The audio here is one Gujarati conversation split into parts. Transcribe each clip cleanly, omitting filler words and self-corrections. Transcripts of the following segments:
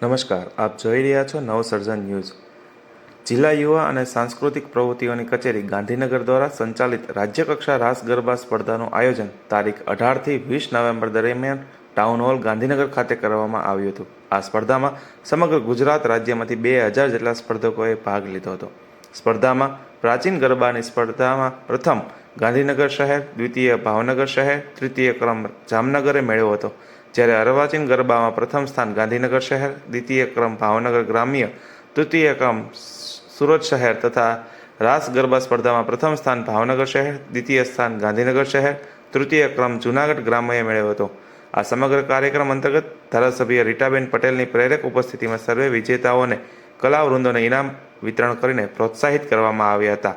નમસ્કાર, આપ જોઈ રહ્યા છો નવસર્જન ન્યૂઝ। જિલ્લા યુવા અને સાંસ્કૃતિક પ્રવૃત્તિઓની કચેરી ગાંધીનગર દ્વારા સંચાલિત રાજ્યકક્ષા રાસ ગરબા સ્પર્ધાનું આયોજન તારીખ 18 થી 20 નવેમ્બર દરમિયાન ટાઉન હોલ ગાંધીનગર ખાતે કરવામાં આવ્યું હતું। આ સ્પર્ધામાં સમગ્ર ગુજરાત રાજ્યમાંથી 2000 જેટલા સ્પર્ધકોએ ભાગ લીધો હતો। સ્પર્ધામાં પ્રાચીન ગરબાની સ્પર્ધામાં પ્રથમ ગાંધીનગર શહેર, દ્વિતીય ભાવનગર શહેર, તૃતીય ક્રમ જામનગરે મેળવ્યો હતો। જ્યારે અર્વાચીન ગરબામાં પ્રથમ સ્થાન ગાંધીનગર શહેર, દ્વિતીય ક્રમ ભાવનગર ગ્રામ્ય, તૃતીય ક્રમ સુરત શહેર તથા રાસ ગરબા સ્પર્ધામાં પ્રથમ સ્થાન ભાવનગર શહેર, દ્વિતીય સ્થાન ગાંધીનગર શહેર, તૃતીય ક્રમ જૂનાગઢ ગ્રામ્યએ મેળવ્યો હતો। આ સમગ્ર કાર્યક્રમ અંતર્ગત ધારાસભ્ય રીટાબેન પટેલની પ્રેરક ઉપસ્થિતિમાં સર્વે વિજેતાઓને કલાવૃંદોને ઇનામ વિતરણ કરીને પ્રોત્સાહિત કરવામાં આવ્યા હતા।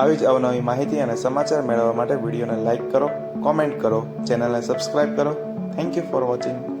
આવી જ અવનવી માહિતી અને સમાચાર મેળવવા માટે વિડીયોને લાઇક કરો, કોમેન્ટ કરો, ચેનલને સબસ્ક્રાઇબ કરો। Thank you for watching.